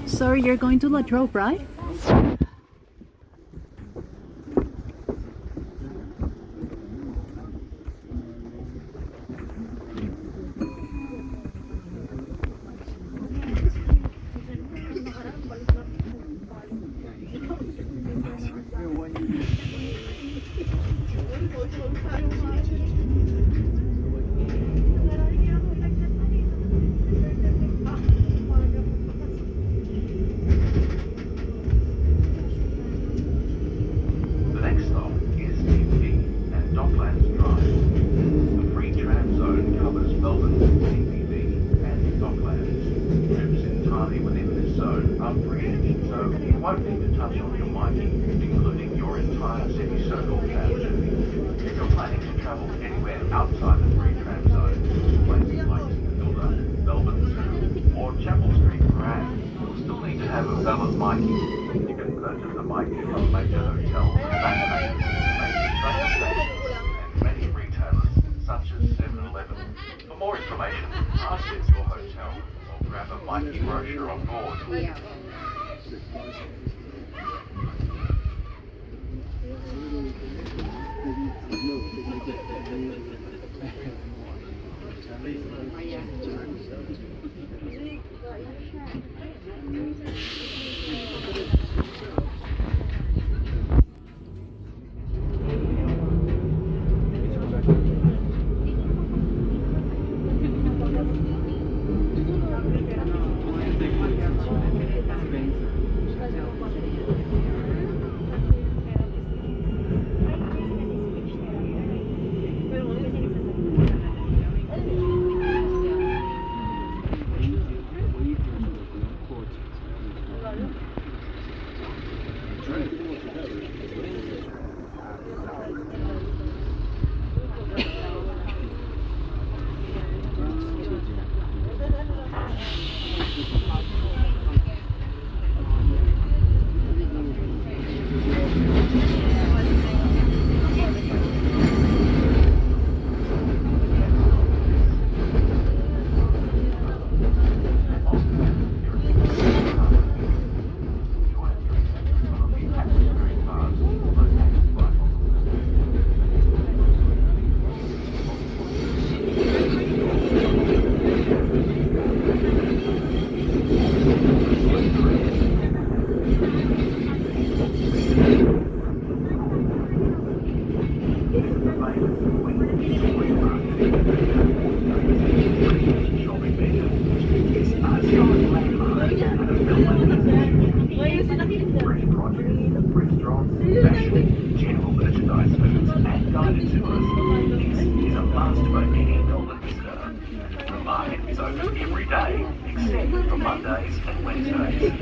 So you're going to La Trobe, right? The next stop is CBD and Docklands Drive. The free tram zone covers Melbourne, CBD and Docklands. Trips entirely within this zone are free, so you won't need to touch on your miking, including your entire semicircle tram journey. If you're planning to travel anywhere outside the free tram zone, places like Hilda, Melbourne Zoo or Chapel Street Parade, you'll still need to have a valid miking. You can purchase a miking from major hotels and backpackers, major train stations and many retailers such as 7-Eleven. For more information, ask at your hotel or grab a miking brochure on board. General merchandise foods and guided tours. This is a must for any Melbourne visitor. The market is open every day except for Mondays and Wednesdays.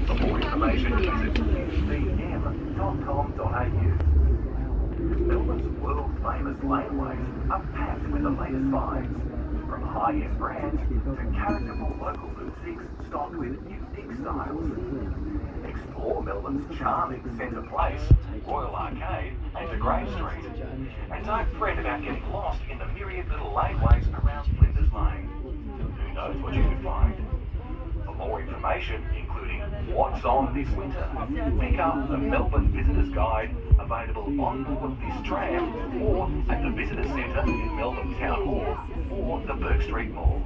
For more information, visit fbm.com.au. Melbourne's world-famous laneways are packed with the latest finds, from high-end brands to characterful local boutiques stocked with unique styles. Explore Melbourne's charming Centre Place, Royal Arcade and De Grey Street. And don't fret about getting lost in the myriad little laneways around Flinders Lane. Who knows what you could find? For more information, including what's on this winter, pick up the Melbourne Visitors Guide, available on board this tram or at the Visitor Centre in Melbourne Town Hall or the Burke Street Mall.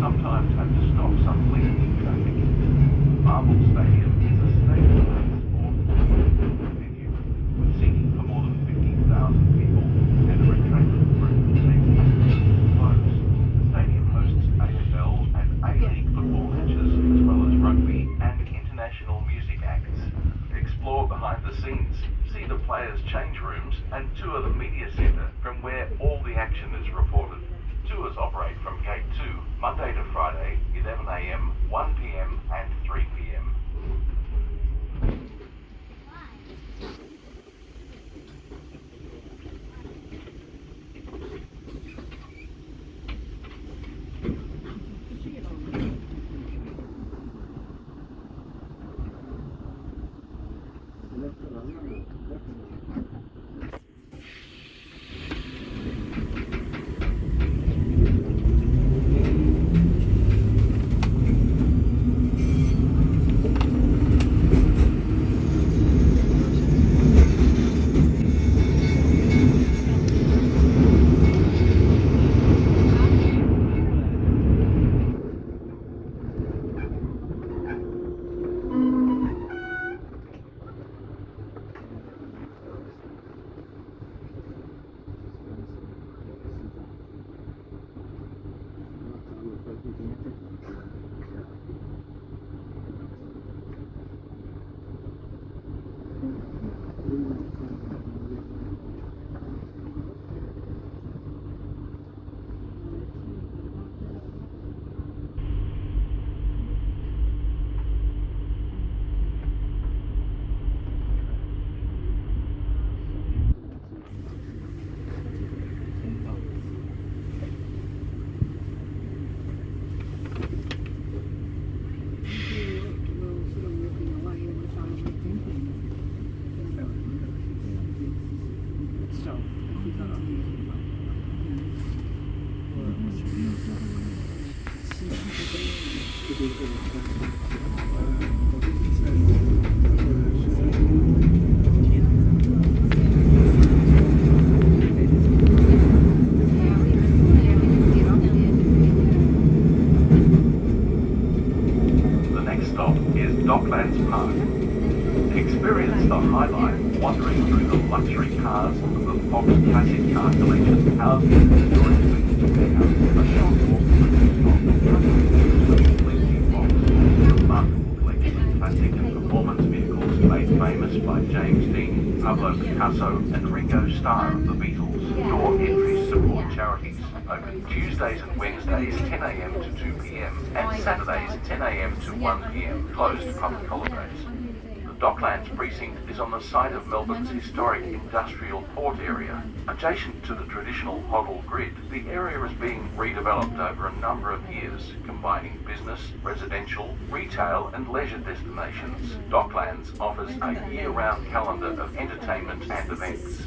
sometimes have to stop some lengthy traffic. Marvel Stadium is a state-of-the-art sport venue with seating for more than 50,000 people and a retractable roof seats close. The stadium hosts AFL and A-League football matches, as well as rugby and international music acts. Explore behind the scenes, see the players' change rooms, and tour the media centre from where all the action is reported. Tours operate from Gate 2, Monday to Friday, 11 a.m, 1 p.m, and 3 p.m. The next stop is Docklands Park. Experience the highlight wandering through the luxury cars of the Fox Classic Car Collection, housed in the historic Lincoln Warehouse. A short walk from the stop Lincoln Fox, a remarkable collection of classic and performance vehicles made famous by James Dean, Pablo Picasso, and Ringo Starr of the Beatles. Door entries support charities. Open Tuesdays and Wednesdays 10 a.m. to 2 p.m. and Saturdays 10 a.m. to 1 p.m. Closed to public holidays. The Docklands precinct is on the site of Melbourne's historic industrial port area. Adjacent to the traditional Hoddle grid, the area is being redeveloped over a number of years, combining business, residential, retail and leisure destinations. Docklands offers a year-round calendar of entertainment and events.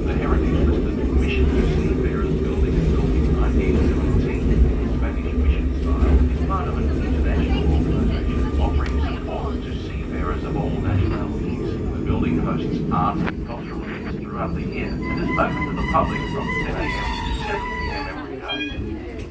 The heritage is open to the public from 10 a.m. to 7 p.m. every day.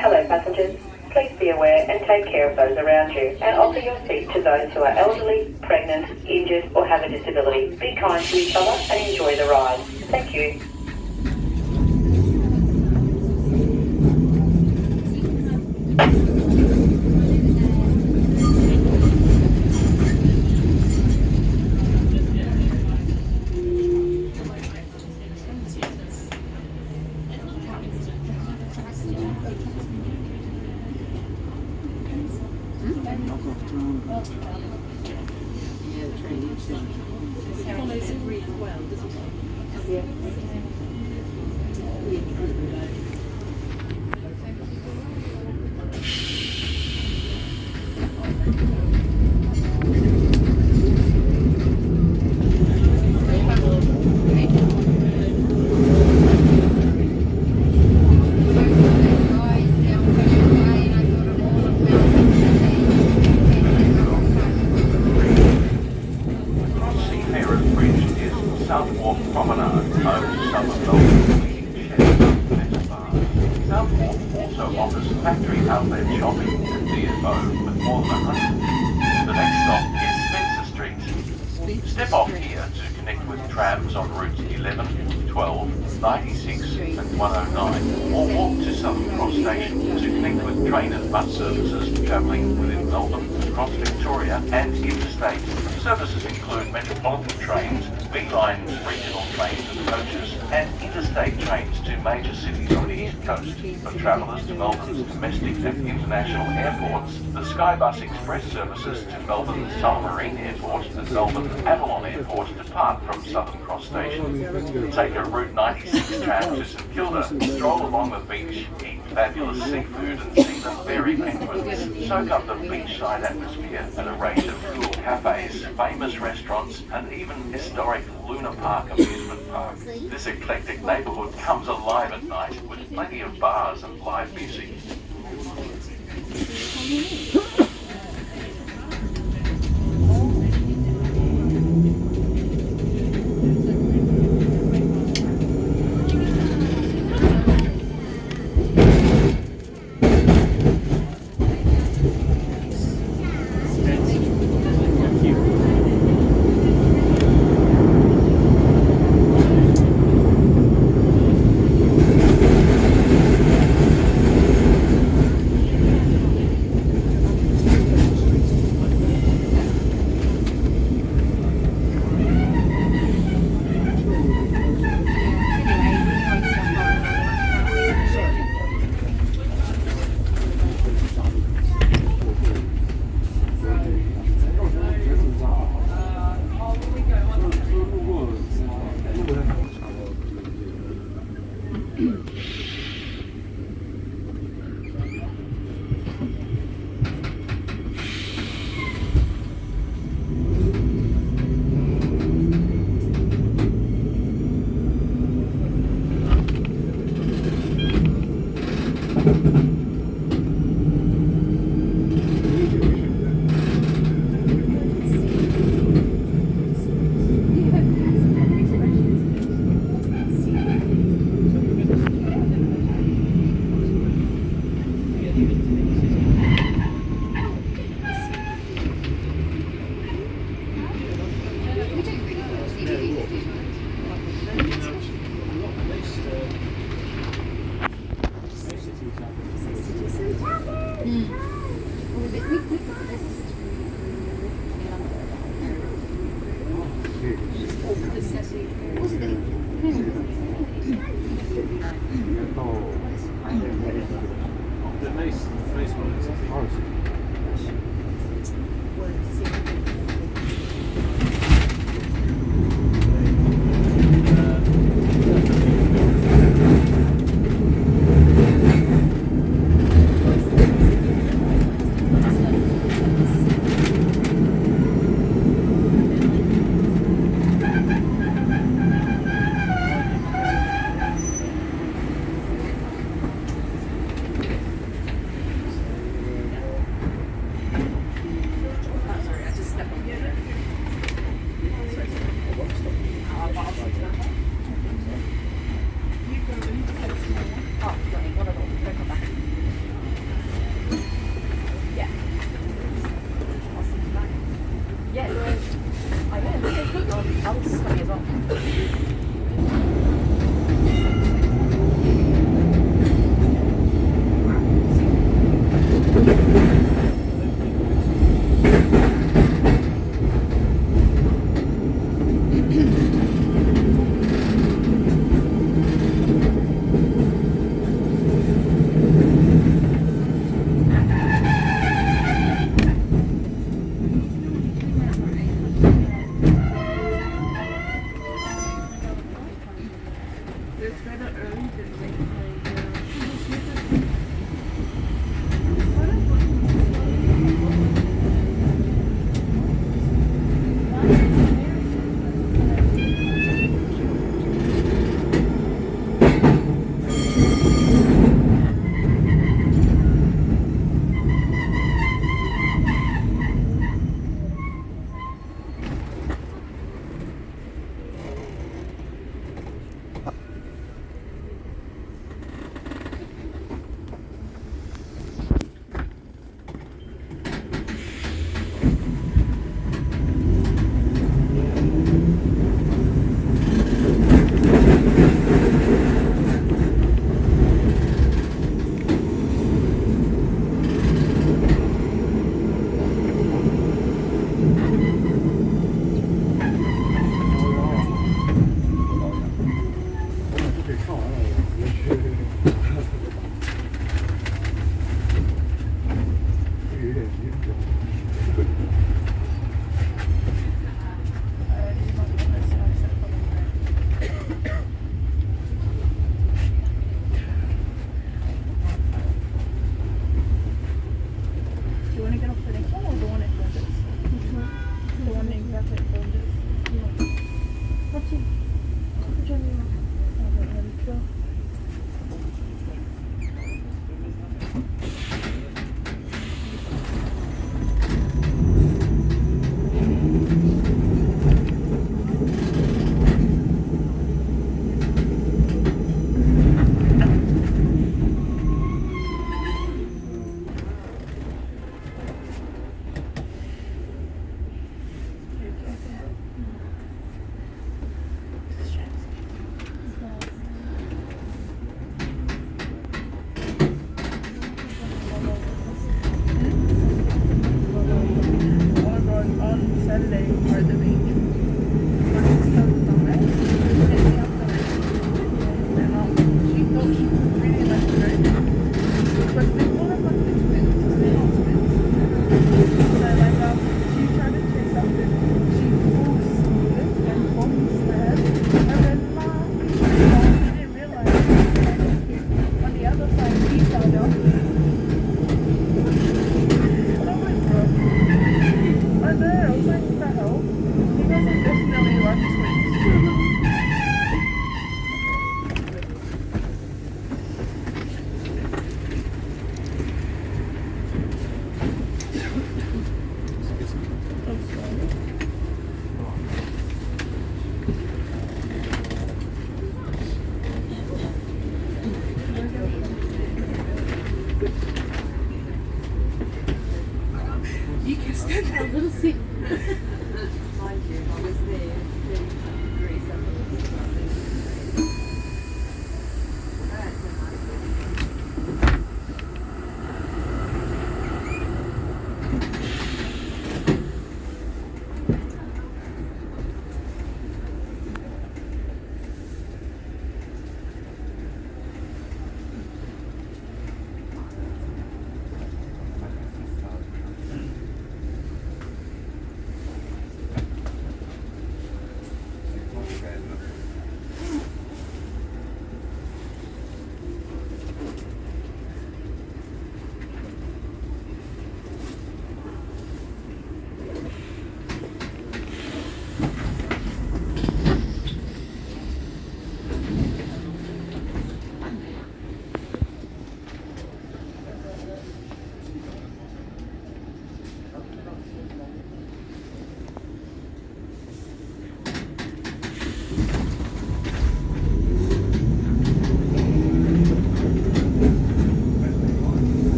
Hello passengers, please be aware and take care of those around you and offer your seat to those who are elderly, pregnant, injured or have a disability. Be kind to each other and enjoy the ride. Thank you. Follows it really well, doesn't it? Step off here to connect with trams on routes 11, 12, 96 and 109, or walk to Southern Cross Station to connect with train and bus services travelling within Melbourne, across Victoria and interstate. Services include metropolitan trains, B-Line regional trains and coaches, and interstate trains to major cities on the east coast. For travellers to Melbourne's domestic and international airports, the Skybus Express services to Melbourne Tullamarine Airport and Melbourne Avalon Airport depart from Southern Cross Station. Take a Route 96 tram to St Kilda, stroll along the beach, eat fabulous seafood and see the fairy penguins, soak up the beachside atmosphere at a range of cool cafes, famous restaurants and even historic Luna Park amusement park. This eclectic neighbourhood comes alive at night with plenty of bars and live music.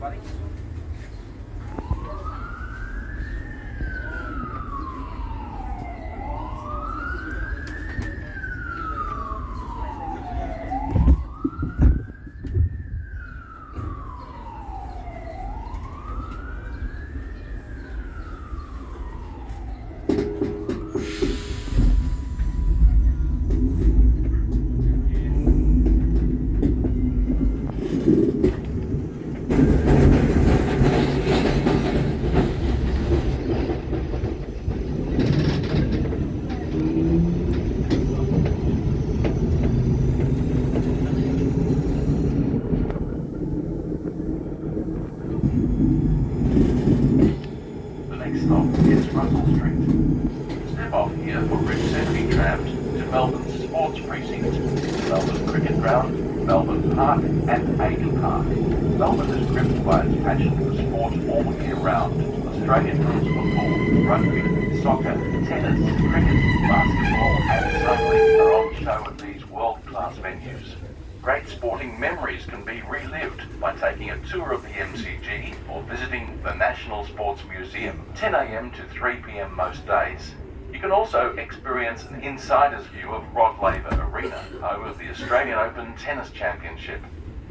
buddy. Melbourne Sports Precinct, Melbourne Cricket Ground, Melbourne Park and Amy Park. Melbourne is gripped by its passion for sport all year round. Australian rules football, rugby, soccer, tennis, cricket, basketball and cycling are on show at these world-class venues. Great sporting memories can be relived by taking a tour of the MCG or visiting the National Sports Museum, 10 a.m. to 3 p.m. most days. You can also experience an insider's view of Rod Laver Arena, home of the Australian Open Tennis Championship.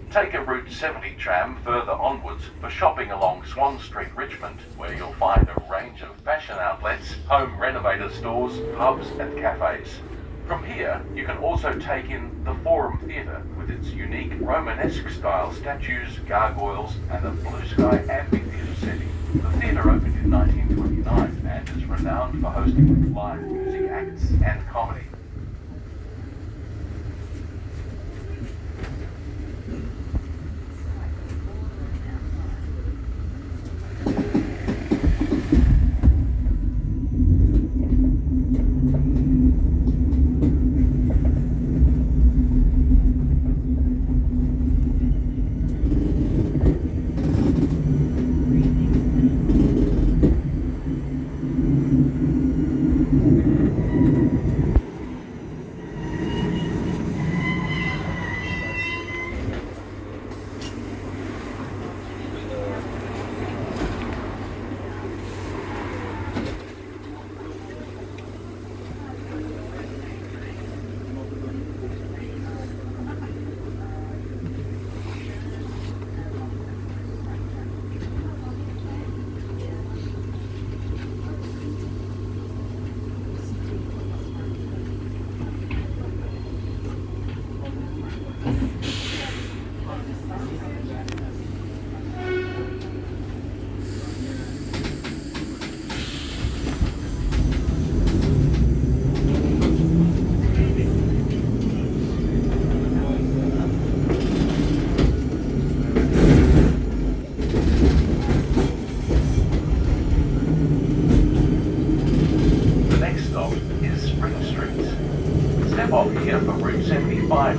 Take a Route 70 tram further onwards for shopping along Swan Street, Richmond, where you'll find a range of fashion outlets, home renovator stores, pubs and cafes. From here, you can also take in the Forum Theatre with its unique Romanesque style statues, gargoyles and a blue sky amphitheatre setting. The theatre opened in 1929 and is renowned for hosting live music acts and comedy.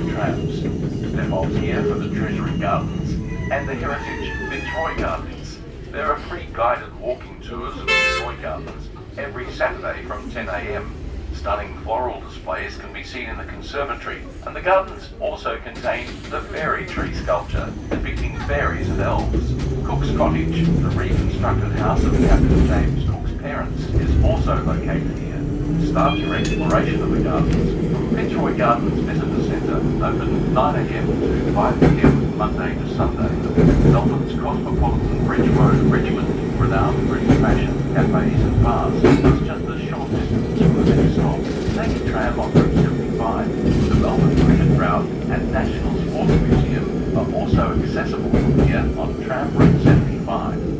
Trams. Step off here for the Treasury Gardens and the Heritage Fitzroy Gardens. There are free guided walking tours of Fitzroy Gardens every Saturday from 10 a.m. Stunning floral displays can be seen in the conservatory, and the gardens also contain the fairy tree sculpture depicting fairies and elves. Cook's Cottage, the reconstructed house of Captain James Cook's parents, is also located here. Start your exploration of the gardens from Fitzroy Gardens Visitor Centre, open 9 a.m. to 5 p.m. Monday to Sunday. Melbourne's cosmopolitan Bridge Road, Richmond, renowned for its fashion, cafes and bars, is just a short distance from the next stop. Take a tram on Route 75. The Melbourne Cricket Ground and National Sports Museum are also accessible from here on tram Route 75.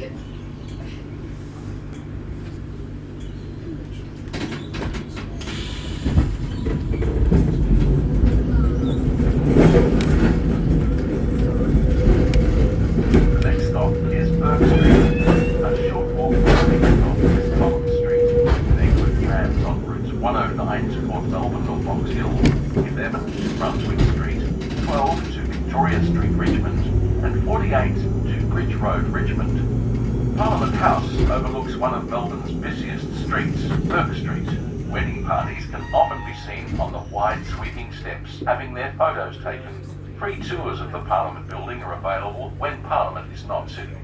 The next stop is Burke Street, a short walk from the next stop is Collins Street. They include trams on routes 109 to Port Melbourne or Box Hill, 11 to Brunswick Street, 12 to Victoria Street, Richmond, and 48 to Bridge Road, Richmond. Parliament House overlooks one of Melbourne's busiest streets, Burke Street. Wedding parties can often be seen on the wide sweeping steps, having their photos taken. Free tours of the Parliament building are available when Parliament is not sitting.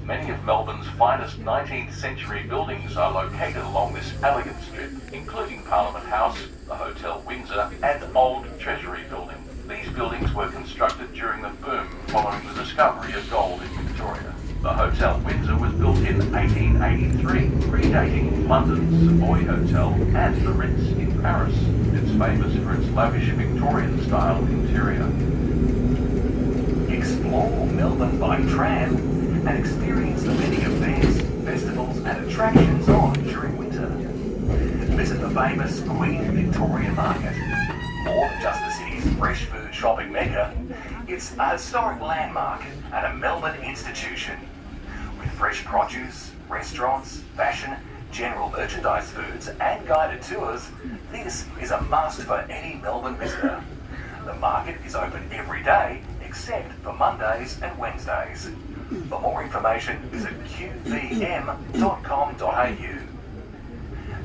Many of Melbourne's finest 19th century buildings are located along this elegant strip, including Parliament House, the Hotel Windsor, and Old Treasury Building. These buildings were constructed during the boom following the discovery of gold in Victoria. The Hotel Windsor was built in 1883, predating London's Savoy Hotel and the Ritz in Paris. It's famous for its lavish Victorian-style interior. Explore Melbourne by tram and experience the many events, festivals and attractions on during winter. Visit the famous Queen Victoria Market. More than just the city's fresh food shopping mecca, it's a historic landmark and a Melbourne institution. With fresh produce, restaurants, fashion, general merchandise foods and guided tours, this is a must for any Melbourne visitor. The market is open every day except for Mondays and Wednesdays. For more information, visit qvm.com.au.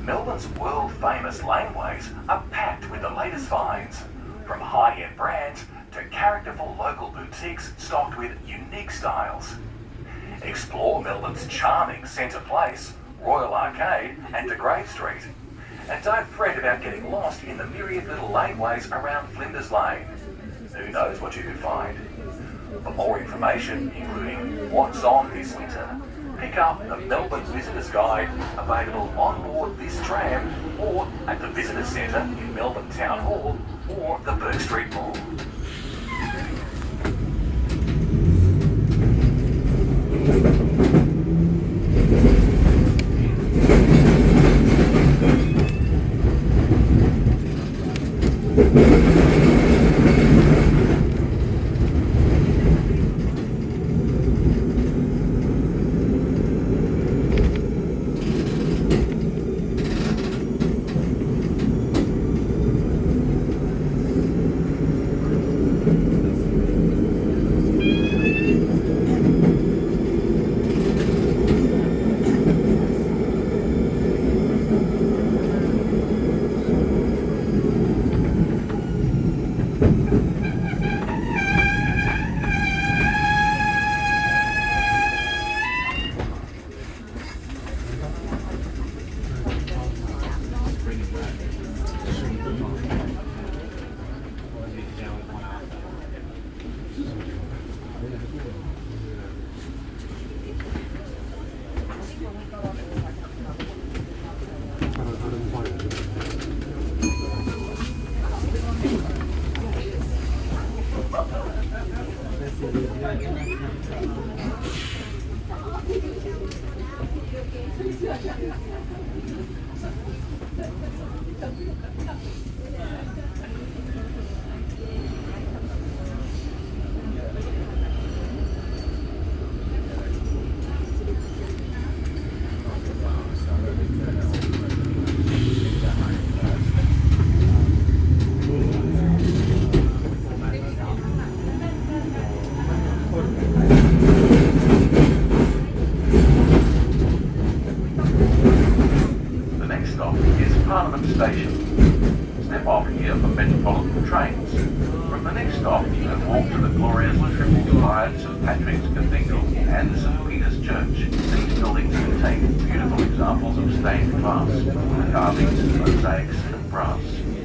Melbourne's world-famous laneways are packed with the latest finds, from high-end brands to characterful local boutiques stocked with unique styles. Explore Melbourne's charming Centre Place, Royal Arcade and De Grey Street. And don't fret about getting lost in the myriad little laneways around Flinders Lane. Who knows what you could find? For more information, including what's on this winter, pick up the Melbourne Visitors Guide, available on board this tram or at the Visitor Centre in Melbourne Town Hall or the Burke Street Mall.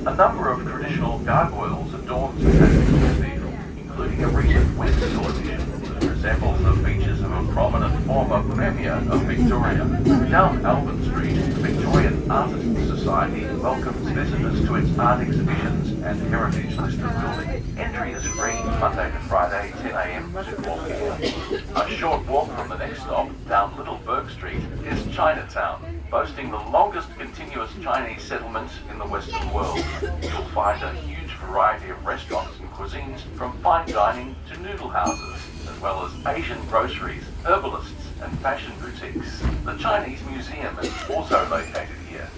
A number of traditional gargoyles adorn St Patrick's Cathedral, including a recent Windsor edition that resembles the features of a prominent former Premier of Victoria. Down Albert Street, the Victorian Artists Society welcomes visitors to its art exhibitions and heritage listed building. Entry is free Monday to Friday, 10 a.m. to 4 p.m. A short walk from the next stop, down Little Bourke Street, is Chinatown, boasting the longest continuous Chinese settlement in the Western world. You'll find a huge variety of restaurants and cuisines, from fine dining to noodle houses, as well as Asian groceries, herbalists, and fashion boutiques. The Chinese Museum is also located here.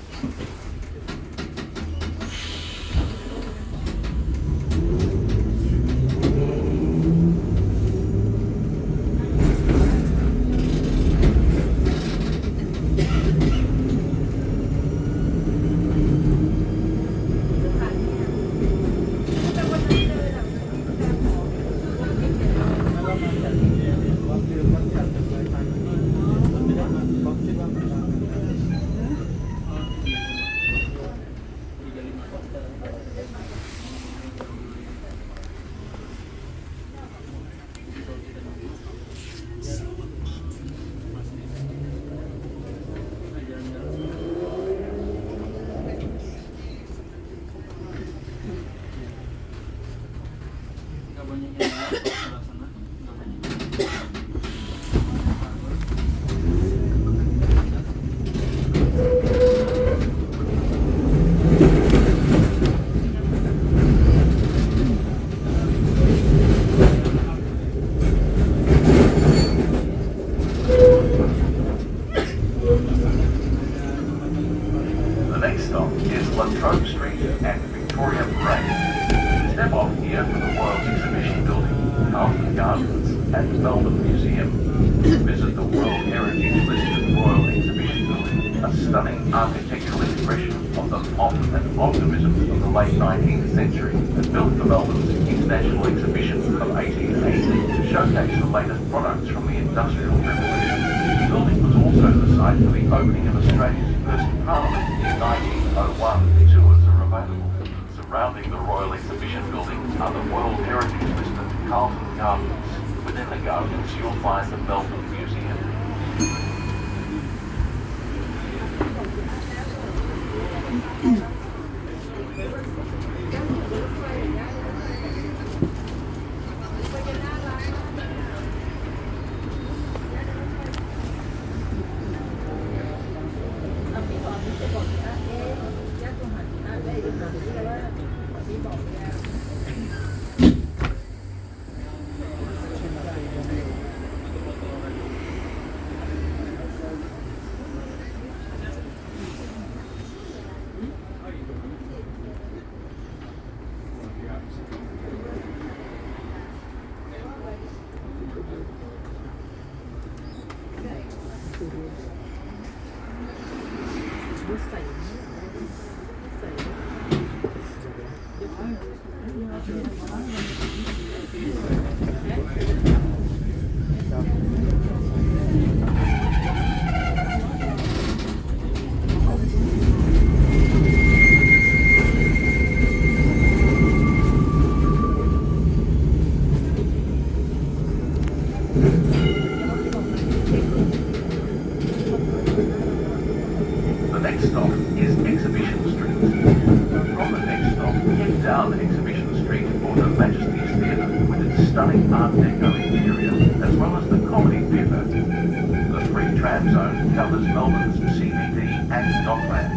And Melbourne Museum. Visit the World Heritage listed Royal Exhibition Building, a stunning architectural expression of the pomp and optimism of the late 19th century, and built for Melbourne's International Exhibition of 1880 to showcase the latest products from the Industrial Revolution. The building was also the site for the opening of Australia's first Parliament in 1901. Tours are available. Surrounding the Royal Exhibition Building are the World Heritage listed Carlton Gardens. Within the gardens, you'll find the Melbourne Museum. The next stop is Exhibition Street. From the next stop, head down Exhibition Street for Her Majesty's Theatre with its stunning Art Deco interior, as well as the Comedy Theatre. The free tram zone covers Melbourne's CBD and Docklands.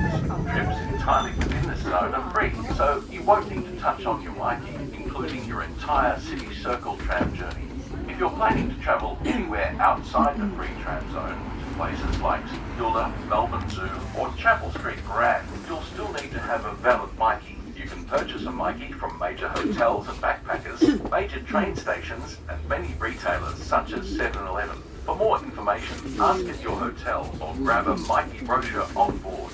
Trips entirely within this zone are free, so you won't need to touch on your Myki, including your entire City Circle tram journey. If you're planning to travel anywhere outside the free tram zone, places like St Kilda, Melbourne Zoo or Chapel Street Grand, you'll still need to have a valid Myki. You can purchase a Myki from major hotels and backpackers, major train stations and many retailers such as 7-Eleven. For more information, ask at your hotel or grab a Myki brochure on board.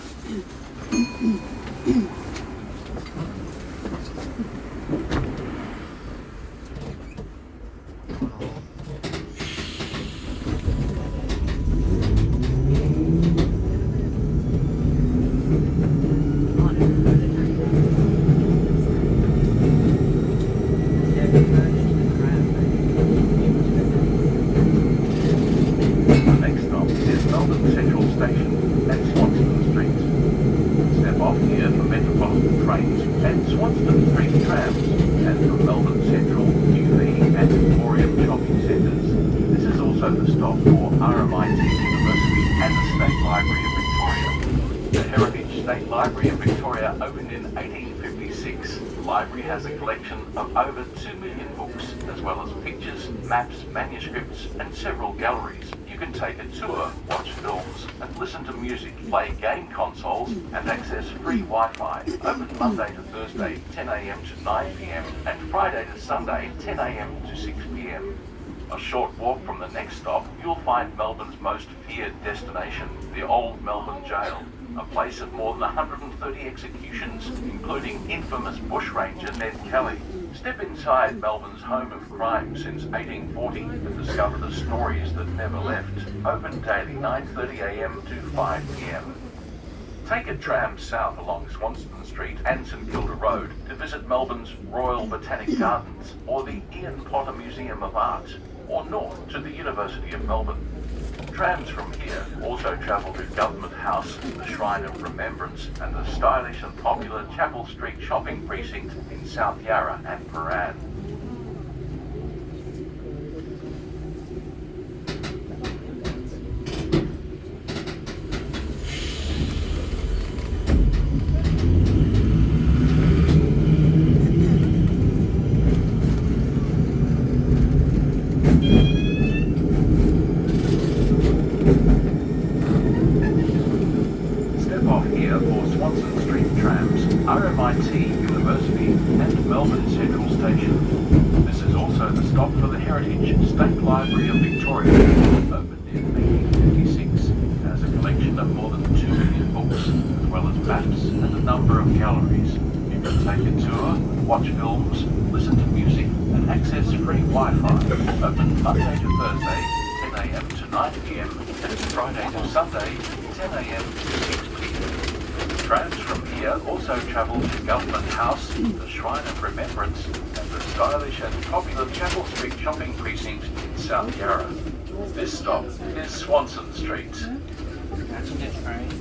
The stop for RMIT University and the State Library of Victoria. The Heritage State Library of Victoria opened in 1856. The library has a collection of over 2 million books, as well as pictures, maps, manuscripts, and several galleries. You can take a tour, watch films, and listen to music, play game consoles, and access free Wi-Fi. Open Monday to Thursday, 10 a.m. to 9 p.m, and Friday to Sunday, 10 a.m. to 6 p.m. A short walk from the next stop, you'll find Melbourne's most feared destination, the Old Melbourne Jail, a place of more than 130 executions, including infamous bushranger Ned Kelly. Step inside Melbourne's home of crime since 1840 and discover the stories that never left. Open daily 9:30 a.m. to 5 p.m. Take a tram south along Swanston Street and St Kilda Road to visit Melbourne's Royal Botanic Gardens or the Ian Potter Museum of Art, or north to the University of Melbourne. Trams from here also travel to Government House, the Shrine of Remembrance, and the stylish and popular Chapel Street shopping precinct in South Yarra and Paran. RMIT University and Melbourne Central Station. This is also the stop for the Heritage State Library of Victoria, opened in 1856. It has a collection of more than 2 million books, as well as maps and a number of galleries. You can take a tour, watch films, listen to music, and access free Wi-Fi. Open Monday to Thursday, 10 a.m. to 9 p.m, and Friday to Sunday, 10 a.m. to 6 p.m. Trams from here also travel to Government House, the Shrine of Remembrance, and the stylish and popular Chapel Street shopping precinct in South Yarra. This stop is Swanston Street. That's right.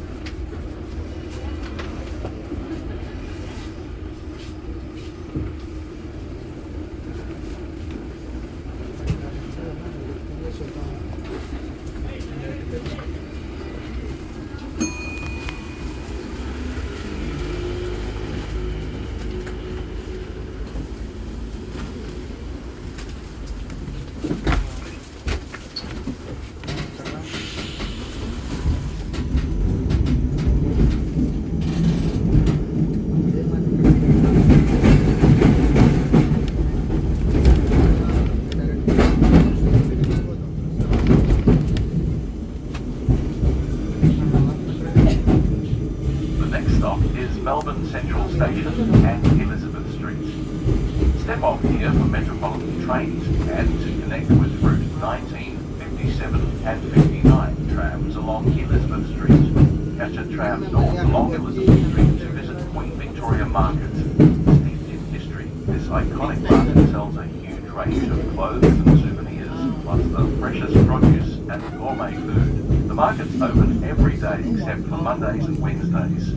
Melbourne Central Station and Elizabeth Street. Step off here for Metropolitan trains and to connect with Route 19, 57 and 59 trams along Elizabeth Street. Catch a tram north along Elizabeth Street to visit Queen Victoria Market. Steeped in history, this iconic market sells a huge range of clothes and souvenirs, plus the freshest produce and gourmet food. The market's open every day except for Mondays and Wednesdays.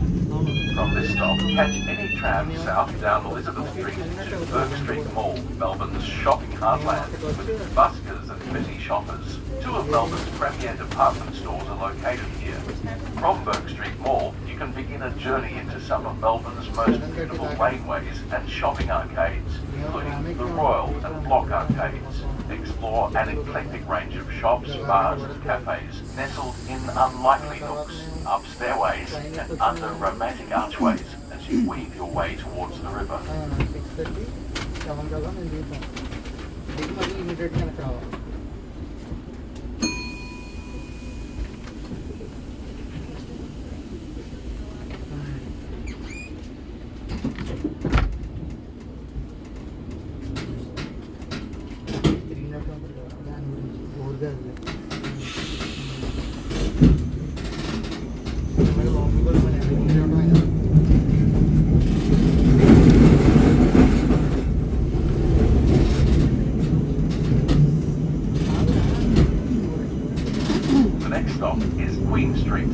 From this stop, catch any tram south down Elizabeth Street to Burke Street Mall, Melbourne's shopping heartland, with buskers and busy shoppers. Two of Melbourne's premier department stores are located here. From Burke Street Mall, you can begin a journey into some of Melbourne's most beautiful laneways and shopping arcades, including the Royal and Block arcades. Explore an eclectic range of shops, bars and cafes, nestled in unlikely nooks, up stairways and under romantic archways as you weave your way towards the river. The next stop is Queen Street.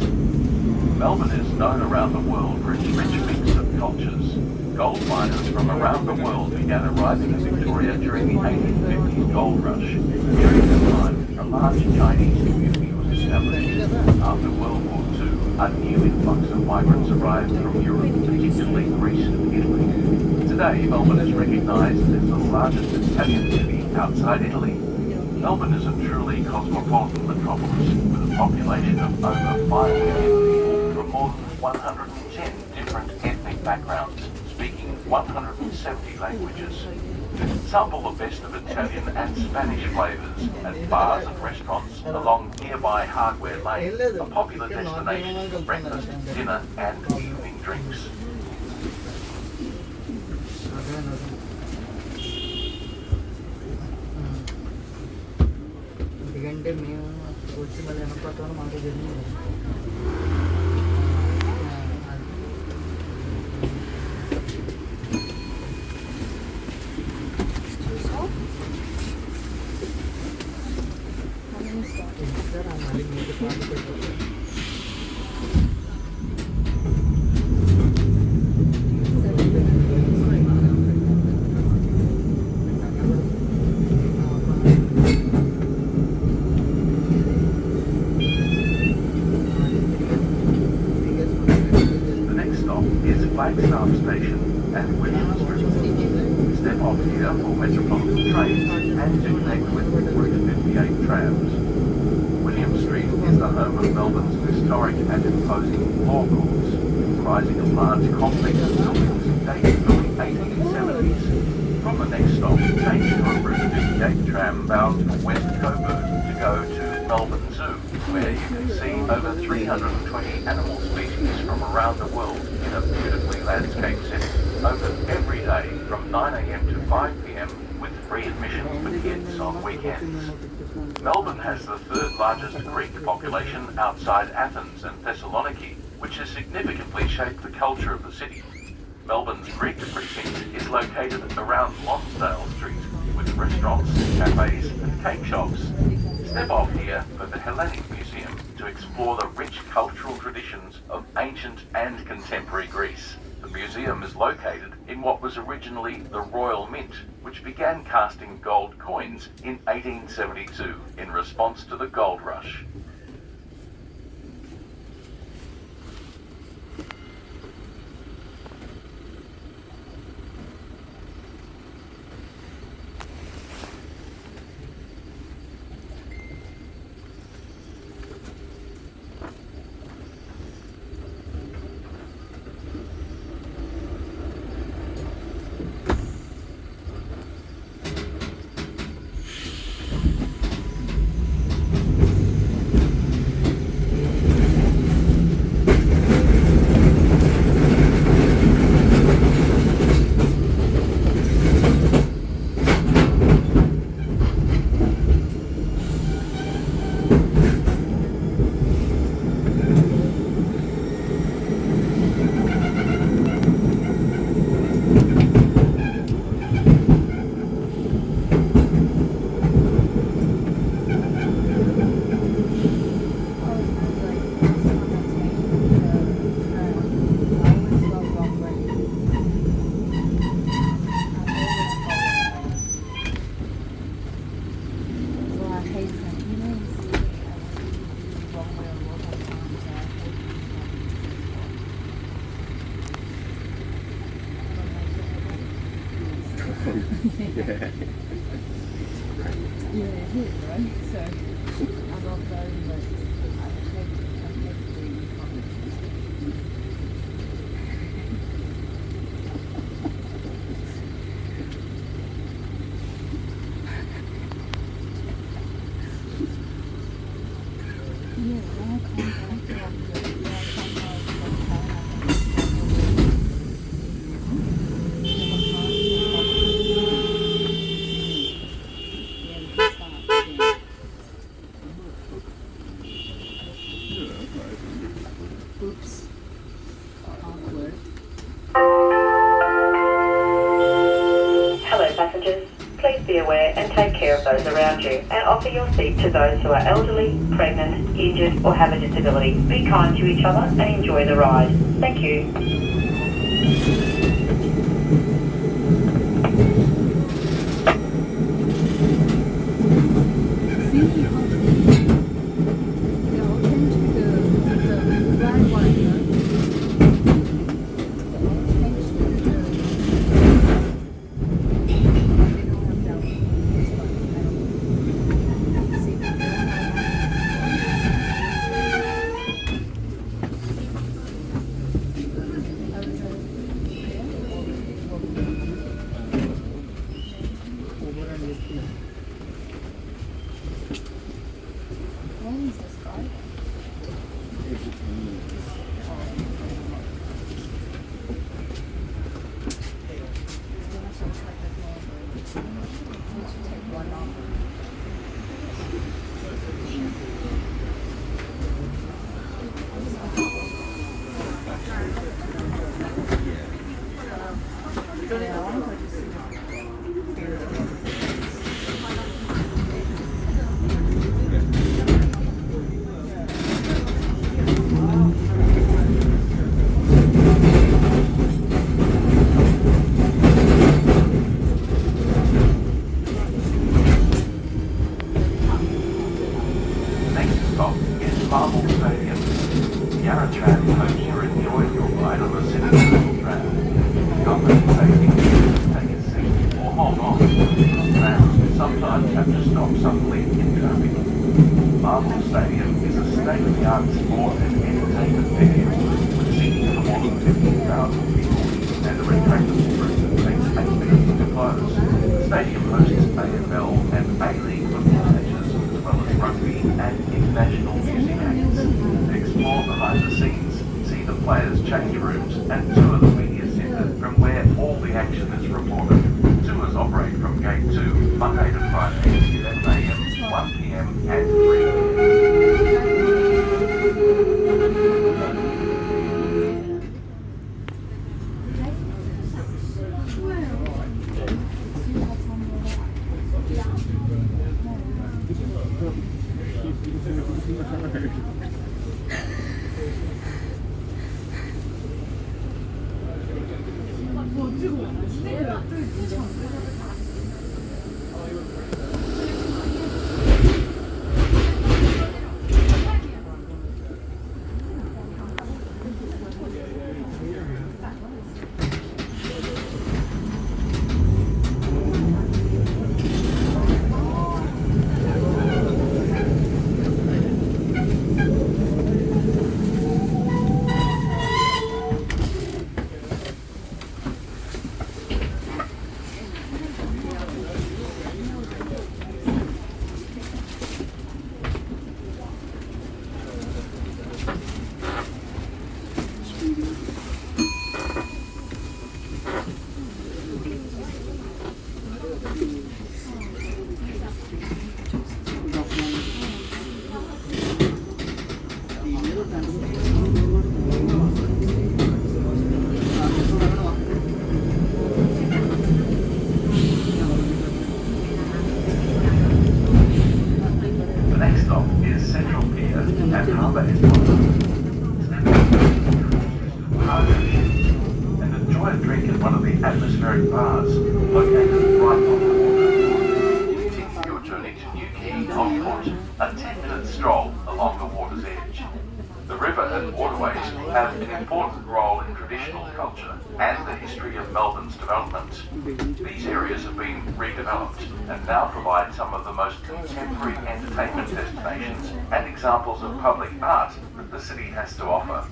Melbourne is known around the world for its rich mix of cultures. Gold miners from around the world began arriving in Victoria during the 1850s gold rush. During this time, a large Chinese community was established. After World War II, a new influx of migrants arrived from Europe, particularly Greece and Italy. Today, Melbourne is recognised as the largest Italian city outside Italy. Melbourne is a truly cosmopolitan metropolis with a population of over 5 million people from more than 110 different ethnic backgrounds, speaking 170 languages. Sample the best of Italian and Spanish flavours at bars and restaurants along nearby Hardware Lane, a popular destination for breakfast, dinner and evening drinks. Flagstaff Station and William Street. Step off here for Metropolitan trains and to connect with Route 58 trams. William Street is the home of Melbourne's historic and imposing law courts, comprising a large complex of buildings dating from the 1870s. From the next stop, change to a Route 58 tram bound for West Coburg to go to Melbourne Zoo, where you can see over 320 animal species from around the world in a beautifully landscaped setting, open every day from 9 a.m. to 5 p.m. with free admission for kids on weekends. Melbourne has the third largest Greek population outside Athens and Thessaloniki, which has significantly shaped the culture of the city. Melbourne's Greek precinct is located around Lonsdale Street, with restaurants, cafes and cake shops. Step off here for the Hellenic Museum to explore the rich cultural traditions of ancient and contemporary Greece. The museum is located in what was originally the Royal Mint, which began casting gold coins in 1872 in response to the gold rush. Be aware and take care of those around you and offer your seat to those who are elderly, pregnant, injured or have a disability. Be kind to each other and enjoy the ride. Thank you. See, Examples of public art that the city has to offer.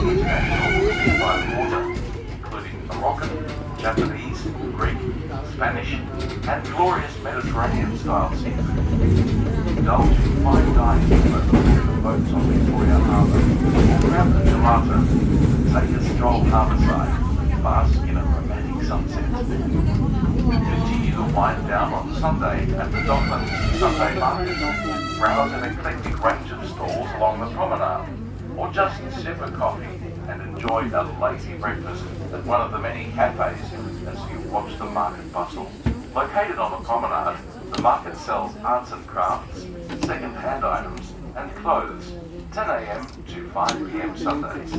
international cuisine by the water, including Moroccan, Japanese, Greek, Spanish, and glorious Mediterranean-style seafood. Indulge in fine dining over the boats on Victoria Harbour, walk around the Gelato, take a stroll harbourside, bask in a romantic sunset. Continue to wind down on Sunday at the Docklands Sunday Market, browse an eclectic range of stalls along the promenade, or just sip a coffee and enjoy a lazy breakfast at one of the many cafes as you watch the market bustle. Located on the promenade, the market sells arts and crafts, second-hand items and clothes, 10 a.m. to 5 p.m. Sundays.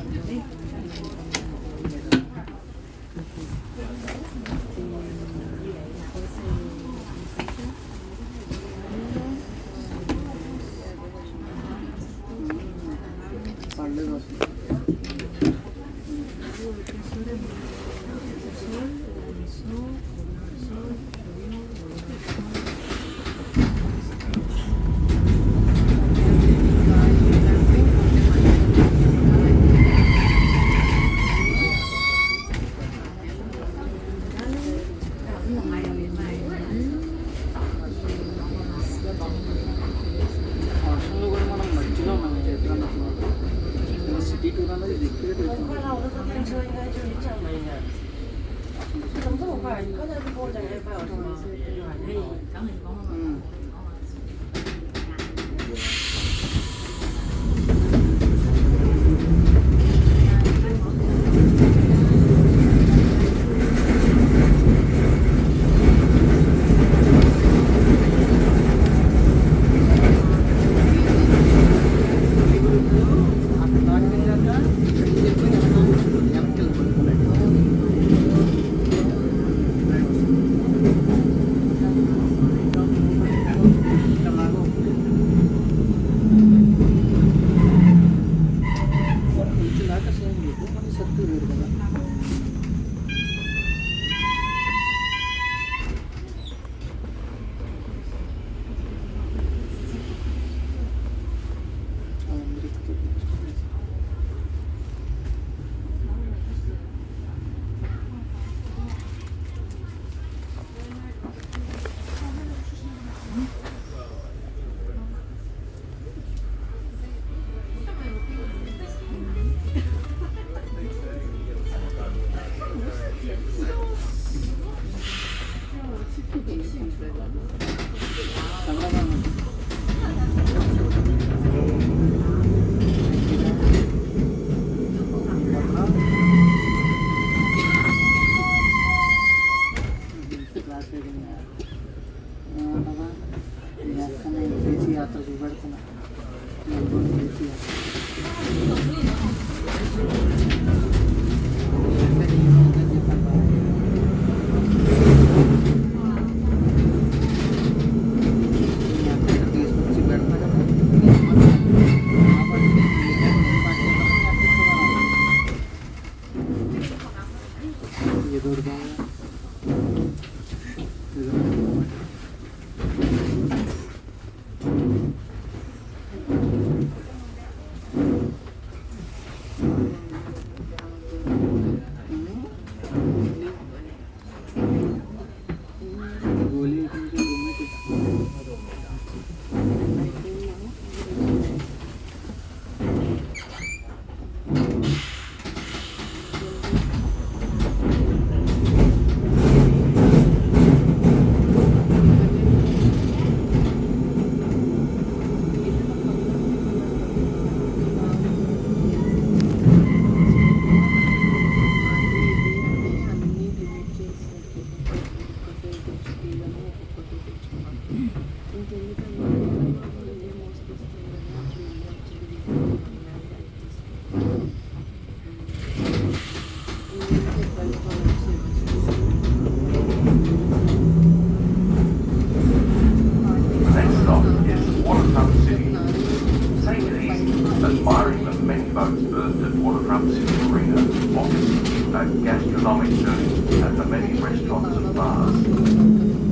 Admiring the many boats berthed at Waterfront City Marina, or continue a gastronomic journey at the many restaurants and bars.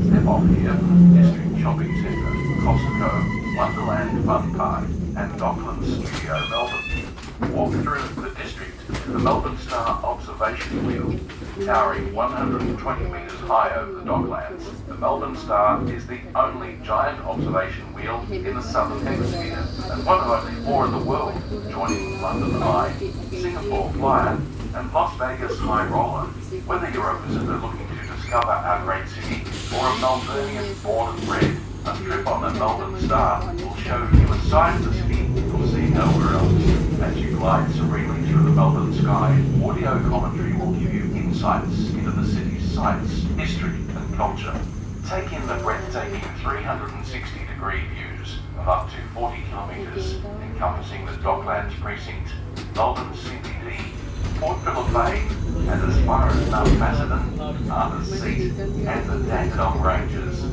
Step off here, District Shopping Centre, Costco, Wonderland Fun Park, and Docklands Studio Melbourne. Walk through the district to the Melbourne Star Observation Wheel. Towering 120 metres high over the Docklands, the Melbourne Star is the only giant observation wheel in the southern hemisphere and one of only 4 in the world, joining London Eye, Singapore Flyer and Las Vegas High Roller. Whether you're a visitor looking to discover our great city or a Melburnian born and bred, a trip on the Melbourne Star will show you a side of the city you'll see nowhere else. As you glide serenely through the Melbourne sky, audio commentary will give you insights into the city's sights, history and culture. Take in the breathtaking 360-degree views of up to 40 kilometres encompassing the Docklands precinct, Melbourne CBD, Port Phillip Bay, and as far as Mount Macedon, Arthur's Seat and the Dandenong Ranges.